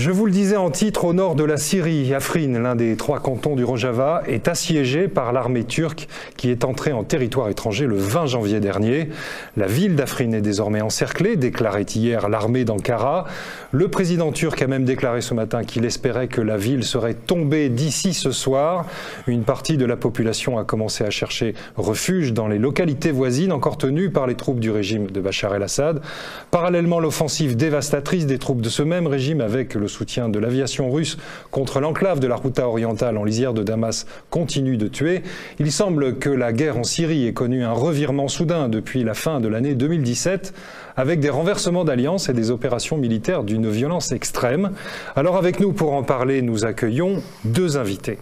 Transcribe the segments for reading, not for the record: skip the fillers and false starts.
Je vous le disais en titre, au nord de la Syrie, Afrin, l'un des 3 cantons du Rojava, est assiégé par l'armée turque qui est entrée en territoire étranger le 20 janvier dernier. La ville d'Afrin est désormais encerclée, déclarait hier l'armée d'Ankara. Le président turc a même déclaré ce matin qu'il espérait que la ville serait tombée d'ici ce soir. Une partie de la population a commencé à chercher refuge dans les localités voisines encore tenues par les troupes du régime de Bachar el-Assad. Parallèlement, l'offensive dévastatrice des troupes de ce même régime avec le soutien de l'aviation russe contre l'enclave de la Ghouta orientale en lisière de Damas continue de tuer. Il semble que la guerre en Syrie ait connu un revirement soudain depuis la fin de l'année 2017 avec des renversements d'alliances et des opérations militaires d'une violence extrême. Alors avec nous pour en parler, nous accueillons 2 invités.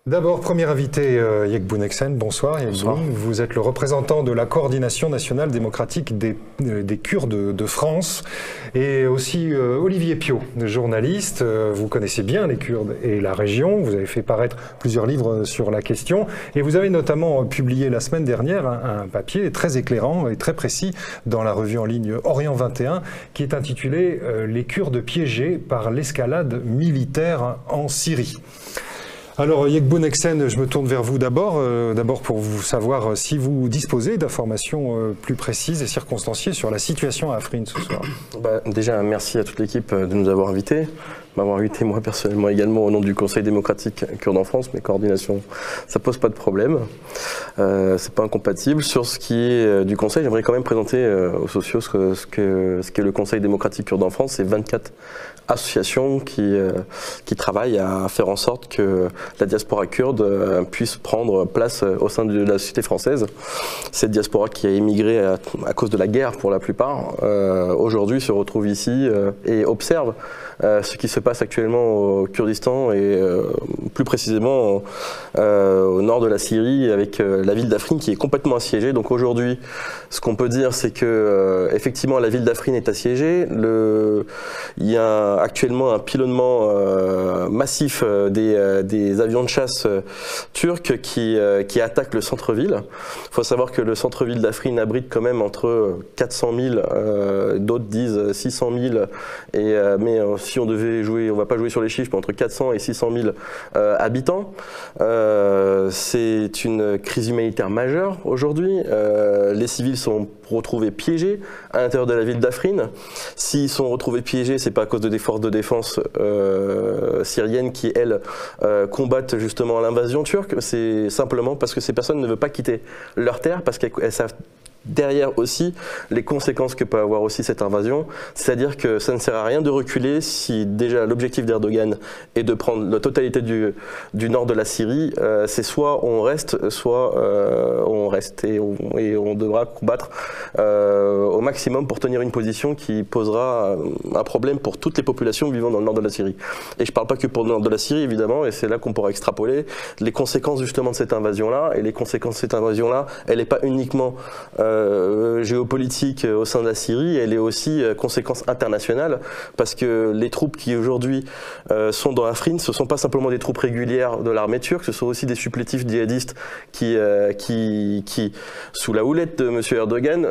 D'abord, premier invité, Yegbun Eksen. Bonsoir Yegbun. Vous êtes le représentant de la Coordination nationale démocratique des Kurdes de France et aussi Olivier Piot, journaliste. Vous connaissez bien les Kurdes et la région. Vous avez fait paraître plusieurs livres sur la question et vous avez notamment publié la semaine dernière un papier très éclairant et très précis dans la revue en ligne Orient 21 qui est intitulé « Les Kurdes piégés par l'escalade militaire en Syrie ». Alors Yegbun Eksen, je me tourne vers vous d'abord pour vous savoir si vous disposez d'informations plus précises et circonstanciées sur la situation à Afrin ce soir. Déjà, merci à toute l'équipe de nous avoir invités. M'avoir invité moi personnellement également au nom du Conseil démocratique kurde en France, mes coordinations, ça pose pas de problème, c'est pas incompatible. Sur ce qui est du Conseil, j'aimerais quand même présenter aux socios ce qu'est le Conseil démocratique kurde en France. C'est 24 associations qui travaillent à faire en sorte que la diaspora kurde puisse prendre place au sein de la société française. Cette diaspora qui a émigré à cause de la guerre pour la plupart, aujourd'hui se retrouve ici et observe ce qui se passe actuellement au Kurdistan et plus précisément au nord de la Syrie avec la ville d'Afrin qui est complètement assiégée. Donc aujourd'hui, ce qu'on peut dire, c'est que effectivement la ville d'Afrin est assiégée. Il y a actuellement un pilonnement massif des avions de chasse turcs qui attaquent le centre-ville. Il faut savoir que le centre-ville d'Afrin abrite quand même entre 400 000, d'autres disent 600 000, mais si on devait jouer, on ne va pas jouer sur les chiffres, mais entre 400 et 600 000 habitants. C'est une crise humanitaire majeure aujourd'hui. Les civils sont retrouvés piégés à l'intérieur de la ville d'Afrin. S'ils sont retrouvés piégés, c'est pas à cause des forces de défense syriennes qui, elles, combattent justement l'invasion turque. C'est simplement parce que ces personnes ne veulent pas quitter leur terre, parce qu'elles savent derrière aussi les conséquences que peut avoir aussi cette invasion, c'est-à-dire que ça ne sert à rien de reculer si déjà l'objectif d'Erdogan est de prendre la totalité du nord de la Syrie. C'est soit on reste, soit on reste et on devra combattre au maximum pour tenir une position qui posera un problème pour toutes les populations vivant dans le nord de la Syrie. Et je ne parle pas que pour le nord de la Syrie évidemment, et c'est là qu'on pourra extrapoler les conséquences justement de cette invasion-là. Et les conséquences de cette invasion-là, elle n'est pas uniquement géopolitique au sein de la Syrie, elle est aussi conséquence internationale parce que les troupes qui aujourd'hui sont dans Afrin, ce ne sont pas simplement des troupes régulières de l'armée turque, ce sont aussi des supplétifs djihadistes qui sous la houlette de M. Erdogan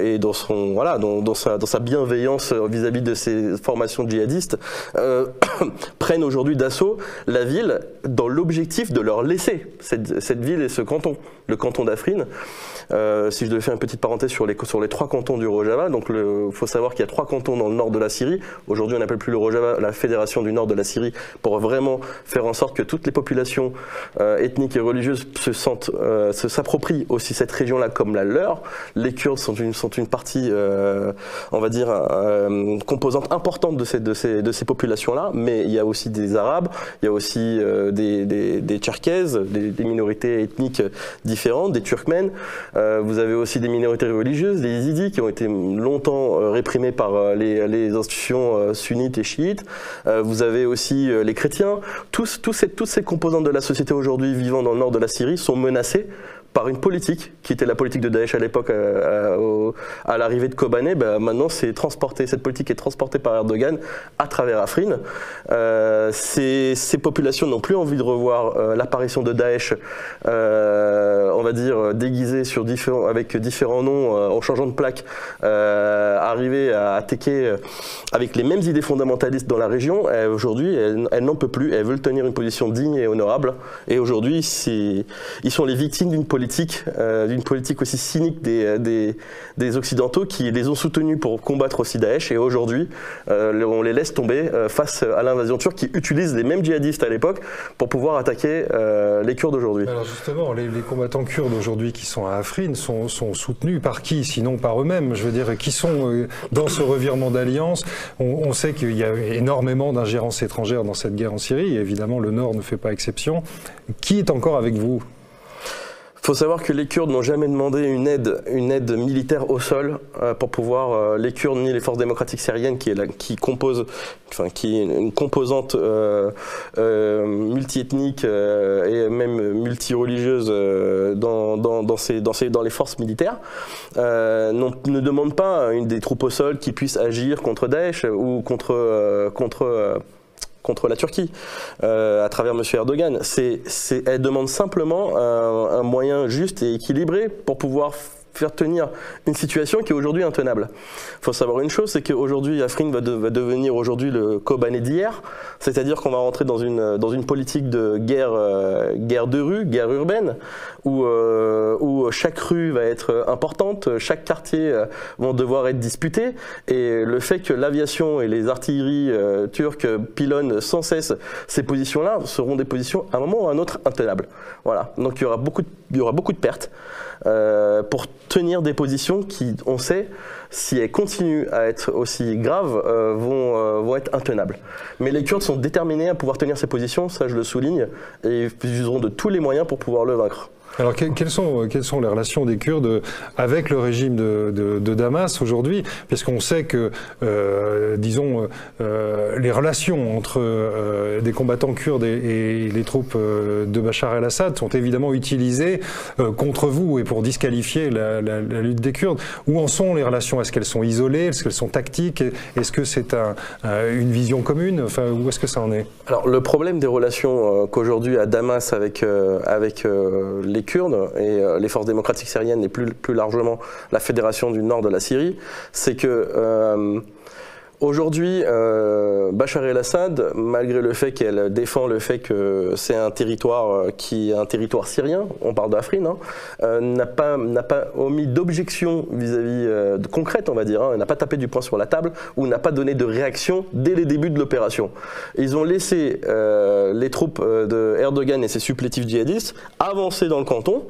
et dans sa bienveillance vis-à-vis de ces formations djihadistes prennent aujourd'hui d'assaut la ville dans l'objectif de leur laisser cette ville et ce canton, le canton d'Afrin. Si je devais faire une petite parenthèse sur les 3 cantons du Rojava, donc il faut savoir qu'il y a 3 cantons dans le nord de la Syrie. Aujourd'hui, on n'appelle plus le Rojava la Fédération du Nord de la Syrie pour vraiment faire en sorte que toutes les populations ethniques et religieuses s'approprient aussi cette région-là comme la leur. Les Kurdes sont une partie, on va dire, composante importante de ces populations-là, mais il y a aussi des Arabes, il y a aussi des Tcherkèzes, des minorités ethniques différentes, des Turkmènes. Vous avez aussi des minorités religieuses, les Yézidis, qui ont été longtemps réprimés par les institutions sunnites et chiites. Vous avez aussi les chrétiens. Toutes ces composantes de la société aujourd'hui vivant dans le nord de la Syrie sont menacées par une politique, qui était la politique de Daesh à l'époque, à l'arrivée de Kobané, maintenant cette politique est transportée par Erdogan à travers Afrin. Ces populations n'ont plus envie de revoir l'apparition de Daesh, on va dire, déguisée avec différents noms, en changeant de plaque, arriver à attaquer avec les mêmes idées fondamentalistes dans la région. Aujourd'hui, elles n'en peuvent plus, elles veulent tenir une position digne et honorable. Et aujourd'hui, ils sont les victimes d'une politique aussi cynique des Occidentaux qui les ont soutenus pour combattre aussi Daesh. Et aujourd'hui, on les laisse tomber face à l'invasion turque qui utilise les mêmes djihadistes à l'époque pour pouvoir attaquer les Kurdes aujourd'hui. Alors justement, les combattants kurdes aujourd'hui qui sont à Afrin sont soutenus par qui, sinon par eux-mêmes? Je veux dire, qui sont dans ce revirement d'alliance? On sait qu'il y a énormément d'ingérences étrangères dans cette guerre en Syrie, et évidemment le Nord ne fait pas exception. Qui est encore avec vous? Il faut savoir que les Kurdes n'ont jamais demandé une aide militaire au sol pour pouvoir, les Kurdes ni les forces démocratiques syriennes qui est une composante multiethnique et même multireligieuse dans les forces militaires, ne demandent pas des troupes au sol qui puissent agir contre Daesh ou contre la Turquie, à travers M. Erdogan. Elle demande simplement un moyen juste et équilibré pour pouvoir faire tenir une situation qui est aujourd'hui intenable. Il faut savoir une chose, c'est qu'aujourd'hui, Afrin va devenir aujourd'hui le Kobané d'hier, c'est-à-dire qu'on va rentrer dans une politique de guerre de rue, guerre urbaine, où chaque rue va être importante, chaque quartier vont devoir être disputés, et le fait que l'aviation et les artilleries turques pilonnent sans cesse ces positions-là seront des positions à un moment ou à un autre intenables. Voilà. Donc il y aura beaucoup de pertes pour tenir des positions qui, on sait, si elles continuent à être aussi graves, vont être intenables. Mais les Kurdes sont déterminés à pouvoir tenir ces positions, ça je le souligne, et ils useront de tous les moyens pour pouvoir le vaincre. Alors quelles sont les relations des Kurdes avec le régime de Damas aujourd'hui? Puisqu'on sait que, les relations entre des combattants kurdes et les troupes de Bachar el-Assad sont évidemment utilisées contre vous et pour disqualifier la lutte des Kurdes. Où en sont les relations? Est-ce qu'elles sont isolées? Est-ce qu'elles sont tactiques? Est-ce que c'est une vision commune? Enfin, où est-ce que ça en est? Alors le problème des relations qu'aujourd'hui a Damas avec les Kurdes et les forces démocratiques syriennes et plus largement la fédération du nord de la Syrie, c'est que aujourd'hui, Bachar el-Assad, malgré le fait qu'elle défend le fait que c'est un territoire qui est un territoire syrien, on parle d'Afrin, n'a pas omis d'objection vis-à-vis concrète, on va dire, n'a pas tapé du poing sur la table ou n'a pas donné de réaction dès les débuts de l'opération. Ils ont laissé les troupes de Erdogan et ses supplétifs djihadistes avancer dans le canton,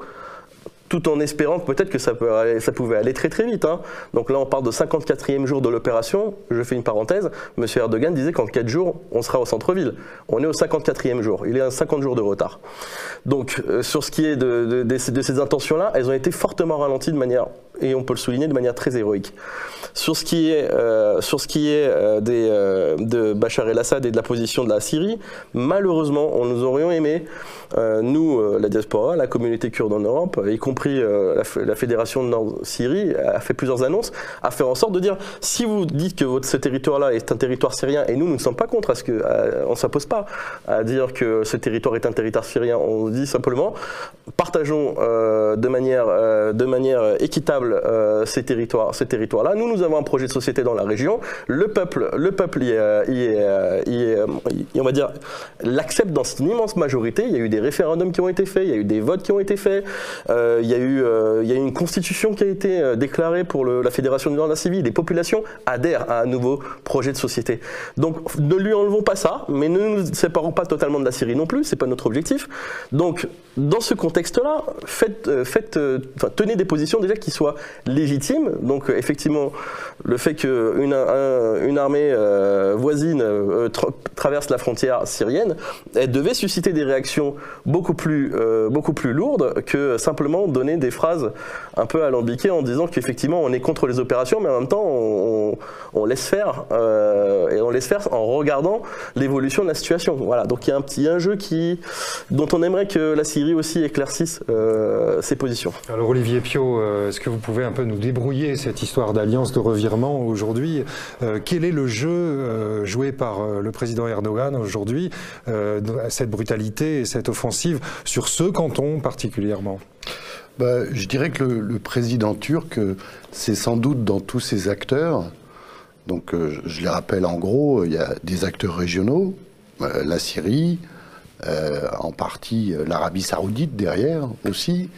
tout en espérant peut-être que ça pouvait aller très très vite. Donc là on parle de 54e jour de l'opération, je fais une parenthèse, M. Erdogan disait qu'en 4 jours on sera au centre-ville. On est au 54e jour, il y a 50 jours de retard. Donc sur ce qui est de ces intentions-là, elles ont été fortement ralenties de manière, et on peut le souligner, de manière très héroïque. Sur ce qui est de Bachar el-Assad et de la position de la Syrie, malheureusement, nous aurions aimé, la diaspora, la communauté kurde en Europe, y compris la Fédération de Nord-Syrie, a fait plusieurs annonces, à faire en sorte de dire, si vous dites que ce territoire-là est un territoire syrien, et nous ne sommes pas contre, on ne s'oppose pas à dire que ce territoire est un territoire syrien, on dit simplement, partageons de manière équitable ces territoires-là. Nous avons un projet de société dans la région. Le peuple on va dire, l'accepte dans une immense majorité. Il y a eu des référendums qui ont été faits, il y a eu des votes qui ont été faits, il y a eu une constitution qui a été déclarée pour la Fédération du Nord de la Syrie. Les populations adhèrent à un nouveau projet de société. Donc ne lui enlevons pas ça, mais ne nous séparons pas totalement de la Syrie non plus, c'est pas notre objectif. Donc dans ce contexte-là, tenez des positions déjà qui soient légitime. Donc effectivement, le fait qu'une armée voisine traverse la frontière syrienne, elle devait susciter des réactions beaucoup plus lourdes que simplement donner des phrases un peu alambiquées en disant qu'effectivement on est contre les opérations, mais en même temps on laisse faire, et on laisse faire en regardant l'évolution de la situation. Voilà, donc il y a un jeu dont on aimerait que la Syrie aussi éclaircisse ses positions. Alors Olivier Piot, est-ce que vous pouvez un peu nous débrouiller cette histoire d'alliance de revirement aujourd'hui? Quel est le jeu joué par le président Erdogan aujourd'hui, cette brutalité et cette offensive sur ce canton particulièrement? Je dirais que le président turc, c'est sans doute dans tous ses acteurs. Donc je les rappelle en gros, il y a des acteurs régionaux, la Syrie, en partie l'Arabie Saoudite derrière aussi,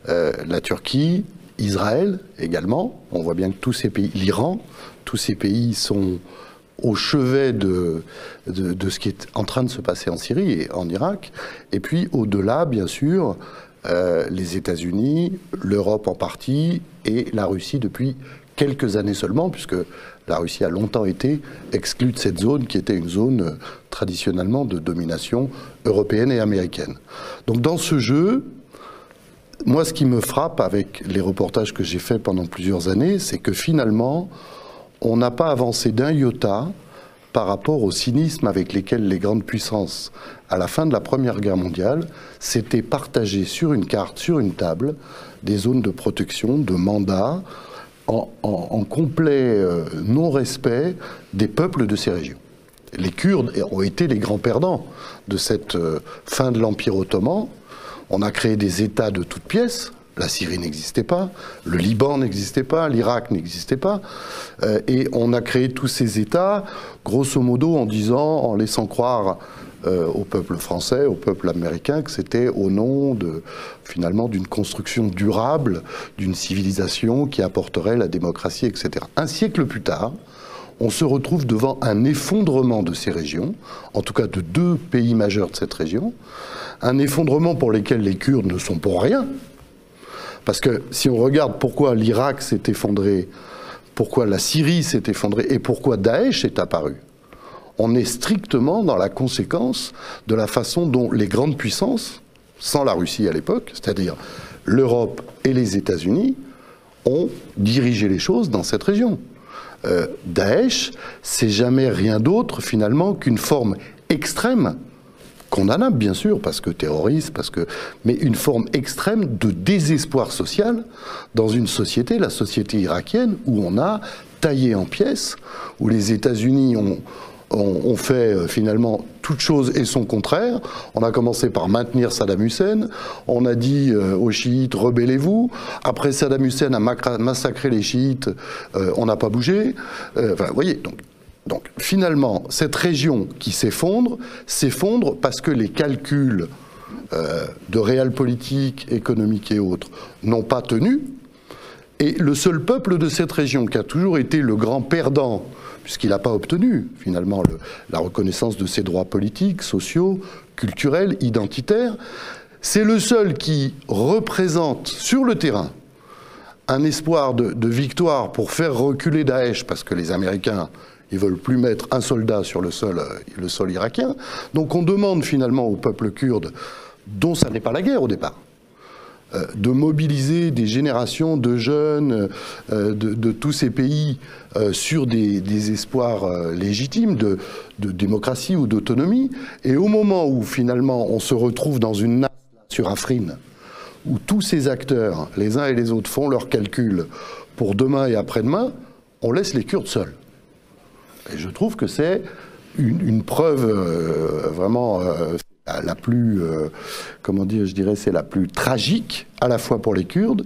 la Turquie, Israël également. On voit bien que tous ces pays, l'Iran, tous ces pays sont au chevet de ce qui est en train de se passer en Syrie et en Irak. Et puis au-delà, bien sûr, les États-Unis, l'Europe en partie et la Russie depuis quelques années seulement, puisque la Russie a longtemps été exclue de cette zone qui était une zone traditionnellement de domination européenne et américaine. Donc dans ce jeu, moi ce qui me frappe avec les reportages que j'ai faits pendant plusieurs années, c'est que finalement, on n'a pas avancé d'un iota par rapport au cynisme avec lesquels les grandes puissances, à la fin de la Première Guerre mondiale, s'étaient partagées sur une carte, sur une table, des zones de protection, de mandats, en complet non-respect des peuples de ces régions. Les Kurdes ont été les grands perdants de cette fin de l'Empire ottoman. On a créé des États de toutes pièces. La Syrie n'existait pas, le Liban n'existait pas, l'Irak n'existait pas. Et on a créé tous ces États, grosso modo, en laissant croire au peuple français, au peuple américain, que c'était au nom finalement d'une construction durable, d'une civilisation qui apporterait la démocratie, etc. Un siècle plus tard, on se retrouve devant un effondrement de ces régions, en tout cas de deux pays majeurs de cette région, un effondrement pour lequel les Kurdes ne sont pour rien. Parce que si on regarde pourquoi l'Irak s'est effondré, pourquoi la Syrie s'est effondrée et pourquoi Daesh est apparu, on est strictement dans la conséquence de la façon dont les grandes puissances, sans la Russie à l'époque, c'est-à-dire l'Europe et les États-Unis, ont dirigé les choses dans cette région. Daesh, c'est jamais rien d'autre finalement qu'une forme extrême, condamnable bien sûr, parce que terroriste, mais une forme extrême de désespoir social dans une société, la société irakienne, où on a taillé en pièces, où les États-Unis ont fait finalement toute chose et son contraire. On a commencé par maintenir Saddam Hussein, on a dit aux chiites rebellez-vous, après Saddam Hussein a massacré les chiites, on n'a pas bougé. Enfin, vous voyez, donc finalement, cette région qui s'effondre parce que les calculs de réalpolitik, économique et autres n'ont pas tenu. Et le seul peuple de cette région qui a toujours été le grand perdant, puisqu'il n'a pas obtenu finalement la reconnaissance de ses droits politiques, sociaux, culturels, identitaires, c'est le seul qui représente sur le terrain un espoir de victoire pour faire reculer Daesh, parce que les Américains ils veulent plus mettre un soldat sur le sol irakien. Donc on demande finalement au peuple kurde, dont ça n'est pas la guerre au départ, de mobiliser des générations de jeunes de tous ces pays sur des espoirs légitimes de démocratie ou d'autonomie. Et au moment où finalement on se retrouve dans une nappe sur Afrin, où tous ces acteurs, les uns et les autres, font leurs calculs pour demain et après-demain, on laisse les Kurdes seuls. Et je trouve que c'est une preuve vraiment la plus, comment dire, je dirais, c'est la plus tragique, à la fois pour les Kurdes,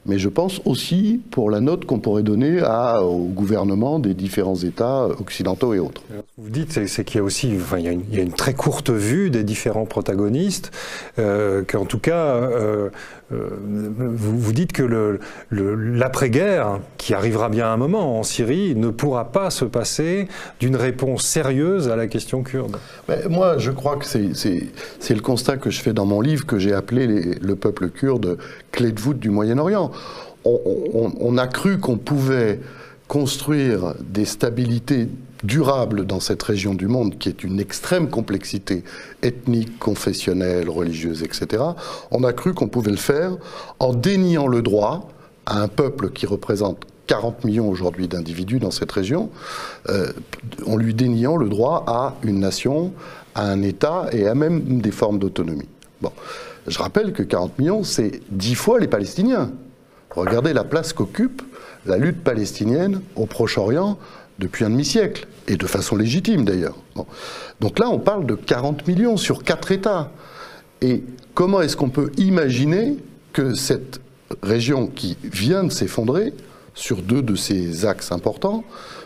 mais je pense aussi pour la note qu'on pourrait donner au gouvernement des différents États occidentaux et autres. Vous dites c'est qu'il y a aussi, enfin, il y a une très courte vue des différents protagonistes, qu'en tout cas, vous dites que l'après-guerre, qui arrivera bien à un moment en Syrie, ne pourra pas se passer d'une réponse sérieuse à la question kurde. Mais moi, je crois que c'est le constat que je fais dans mon livre, que j'ai appelé le peuple kurde clé de voûte du Moyen-Orient. on a cru qu'on pouvait construire des stabilités durables dans cette région du monde, qui est une extrême complexité ethnique, confessionnelle, religieuse, etc. On a cru qu'on pouvait le faire en déniant le droit à un peuple qui représente 40 millions aujourd'hui d'individus dans cette région, en lui déniant le droit à une nation, à un État et à même des formes d'autonomie. Bon. Je rappelle que 40 millions, c'est 10 fois les Palestiniens. Regardez la place qu'occupe la lutte palestinienne au Proche-Orient depuis un demi-siècle, et de façon légitime d'ailleurs. Bon. Donc là, on parle de 40 millions sur 4 États. Et comment est-ce qu'on peut imaginer que cette région qui vient de s'effondrer, sur 2 de ces axes importants,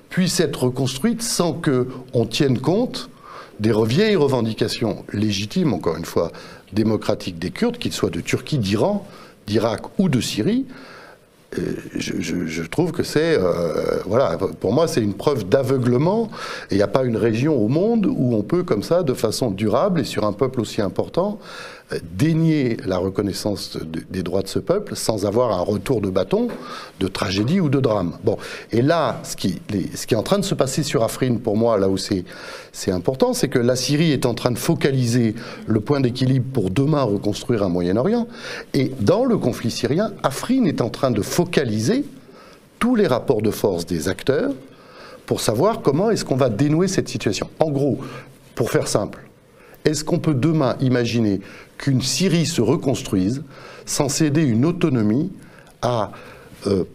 puisse être reconstruite sans qu'on tienne compte des vieilles revendications légitimes, encore une fois, démocratiques des Kurdes, qu'ils soient de Turquie, d'Iran, d'Irak ou de Syrie. Je trouve que c'est, voilà, pour moi, c'est une preuve d'aveuglement. Et il n'y a pas une région au monde où on peut, comme ça, de façon durable et sur un peuple aussi important, dénier la reconnaissance des droits de ce peuple sans avoir un retour de bâton, de tragédie ou de drame. Bon, et là, ce qui est en train de se passer sur Afrin, pour moi, là où c'est important, c'est que la Syrie est en train de focaliser le point d'équilibre pour demain reconstruire un Moyen-Orient, et dans le conflit syrien, Afrin est en train de focaliser tous les rapports de force des acteurs pour savoir comment est-ce qu'on va dénouer cette situation. En gros, pour faire simple, est-ce qu'on peut demain imaginer qu'une Syrie se reconstruise sans céder une autonomie à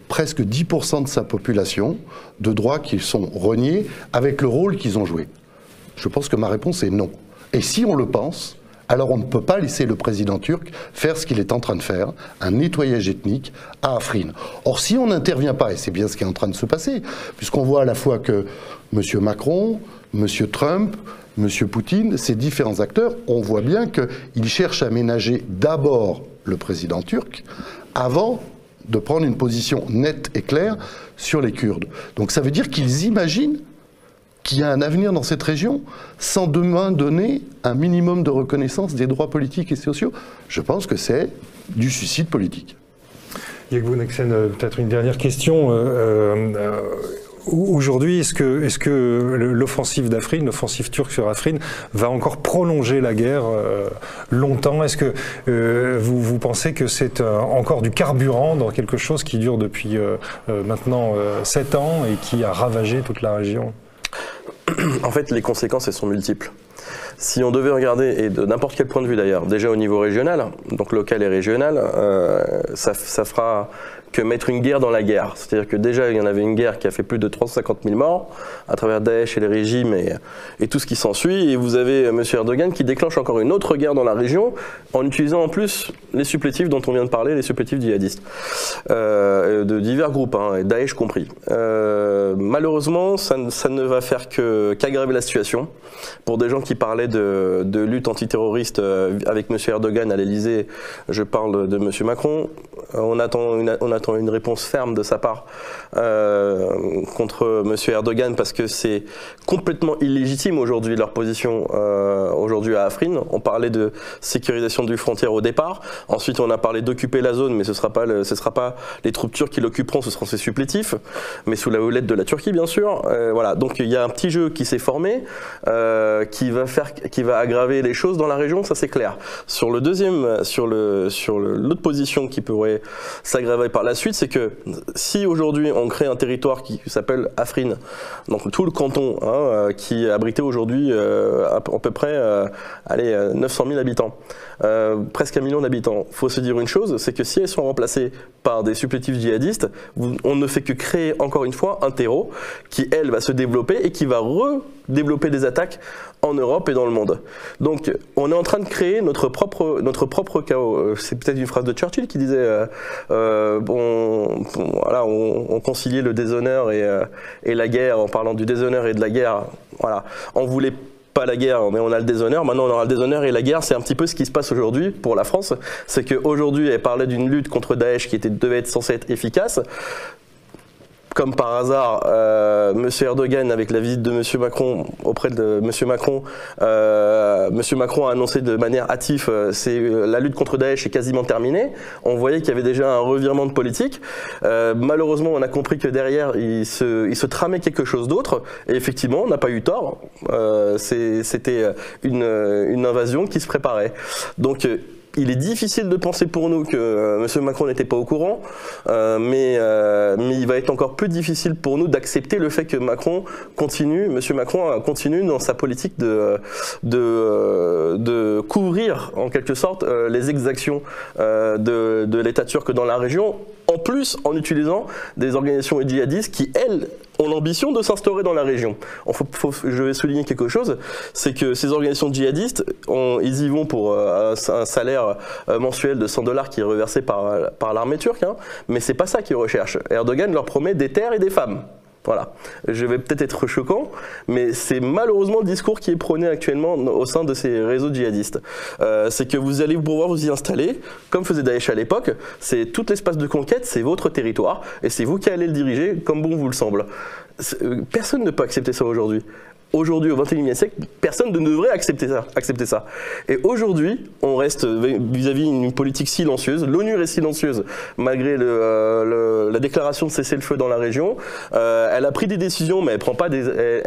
presque 10% de sa population, de droits qui sont reniés avec le rôle qu'ils ont joué? Je pense que ma réponse est non. Et si on le pense, alors on ne peut pas laisser le président turc faire ce qu'il est en train de faire, un nettoyage ethnique à Afrin. Or, si on n'intervient pas, et c'est bien ce qui est en train de se passer, puisqu'on voit à la fois que M. Macron, M. Trump, M. Poutine, ces différents acteurs, on voit bien qu'ils cherchent à ménager d'abord le président turc avant de prendre une position nette et claire sur les Kurdes. Donc ça veut dire qu'ils imaginent qu'il y a un avenir dans cette région sans demain donner un minimum de reconnaissance des droits politiques et sociaux. Je pense que c'est du suicide politique. Yegbu Nexen, peut-être une dernière question. Aujourd'hui, est-ce que l'offensive d'Afrin, l'offensive turque sur Afrin, va encore prolonger la guerre longtemps? Est-ce que vous pensez que c'est encore du carburant dans quelque chose qui dure depuis maintenant 7 ans et qui a ravagé toute la région? En fait, les conséquences, elles sont multiples. Si on devait regarder, et de n'importe quel point de vue d'ailleurs, déjà au niveau régional, donc local et régional, ça fera que mettre une guerre dans la guerre. C'est-à-dire que déjà, il y en avait une guerre qui a fait plus de 350 000 morts à travers Daesh et les régimes et tout ce qui s'ensuit. Et vous avez M. Erdogan qui déclenche encore une autre guerre dans la région en utilisant en plus les supplétifs dont on vient de parler, les supplétifs djihadistes, de divers groupes, hein, et Daesh compris. Malheureusement, ça ne va faire qu'aggraver la situation. Pour des gens qui parlaient de lutte antiterroriste avec M. Erdogan à l'Elysée, je parle de M. Macron, on attend une réponse ferme de sa part contre M. Erdogan parce que c'est complètement illégitime aujourd'hui leur position aujourd'hui à Afrin. On parlait de sécurisation du frontière au départ, ensuite on a parlé d'occuper la zone, mais ce sera pas les troupes turques qui l'occuperont, ce seront ses supplétifs, mais sous la houlette de la Turquie bien sûr. Voilà, donc il y a un petit jeu qui s'est formé qui va aggraver les choses dans la région, ça c'est clair. Sur le deuxième, sur l'autre position qui pourrait s'aggraver par la suite, c'est que si aujourd'hui on crée un territoire qui s'appelle Afrin, donc tout le canton qui abritait aujourd'hui à peu près 900 000 habitants, presque 1 million d'habitants, il faut se dire une chose, c'est que si elles sont remplacées par des supplétifs djihadistes, on ne fait que créer encore une fois un terreau qui, elle, va se développer et qui va redévelopper des attaques en Europe et dans le monde. Donc on est en train de créer notre propre chaos. C'est peut-être une phrase de Churchill qui disait voilà, on conciliait le déshonneur et la guerre en parlant du déshonneur et de la guerre. Voilà, on voulait pas la guerre, mais on a le déshonneur. Maintenant, on aura le déshonneur et la guerre. C'est un petit peu ce qui se passe aujourd'hui pour la France. C'est qu'aujourd'hui, elle parlait d'une lutte contre Daesh qui devait être censée être efficace. comme par hasard, M. Erdogan, avec la visite de M. Macron auprès de M. Macron, M. Macron a annoncé de manière hâtive la lutte contre Daesh est quasiment terminée. On voyait qu'il y avait déjà un revirement de politique. Malheureusement, on a compris que derrière, il se tramait quelque chose d'autre. Et effectivement, on n'a pas eu tort. C'était une invasion qui se préparait. Donc, il est difficile de penser pour nous que M. Macron n'était pas au courant, mais il va être encore plus difficile pour nous d'accepter le fait que M. Macron continue dans sa politique de couvrir en quelque sorte les exactions de l'État turc dans la région, en plus en utilisant des organisations djihadistes qui, elles, ont l'ambition de s'instaurer dans la région. Je vais souligner quelque chose, c'est que ces organisations djihadistes, ils y vont pour un salaire mensuel de $100 qui est reversé par l'armée turque, hein, mais c'est pas ça qu'ils recherchent. Erdogan leur promet des terres et des femmes. Voilà. Je vais peut-être être choquant, mais c'est malheureusement le discours qui est prôné actuellement au sein de ces réseaux djihadistes. C'est que vous allez pouvoir vous y installer, comme faisait Daesh à l'époque, c'est tout l'espace de conquête, c'est votre territoire, et c'est vous qui allez le diriger comme bon vous le semble. Personne ne peut accepter ça aujourd'hui. Aujourd'hui, au XXIe siècle, personne ne devrait accepter ça. Et aujourd'hui, on reste vis-à-vis d'une politique silencieuse. L'ONU est silencieuse, malgré la déclaration de cessez-le-feu dans la région. Elle a pris des décisions, mais elle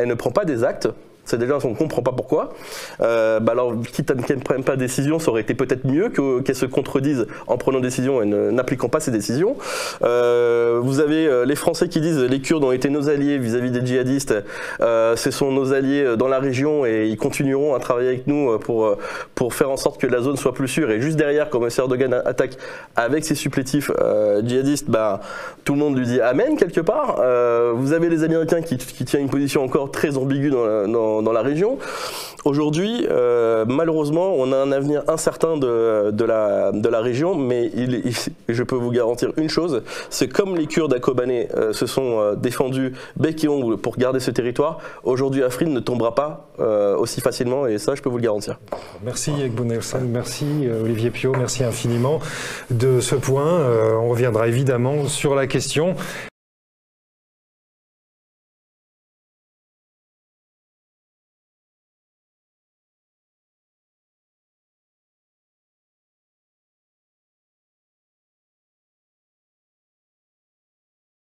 ne prend pas des actes. C'est déjà, on ne comprend pas pourquoi. Alors, quitte à qu'elle ne prenne pas de décision, ça aurait été peut-être mieux qu'elle se contredise en prenant des décisions et n'appliquant pas ces décisions. Vous avez les Français qui disent les Kurdes ont été nos alliés vis-à-vis des djihadistes. Ce sont nos alliés dans la région et ils continueront à travailler avec nous pour faire en sorte que la zone soit plus sûre. Et juste derrière, quand M. Erdogan attaque avec ses supplétifs djihadistes, tout le monde lui dit amen quelque part. Vous avez les Américains qui tiennent une position encore très ambiguë dans la région. Aujourd'hui, malheureusement, on a un avenir incertain de la région, mais je peux vous garantir une chose, c'est comme les Kurdes à Kobané se sont défendus bec et ongle pour garder ce territoire, aujourd'hui Afrin ne tombera pas aussi facilement, et ça je peux vous le garantir. Merci Yegbou Nelson, merci Olivier Piot, merci infiniment de ce point. On reviendra évidemment sur la question.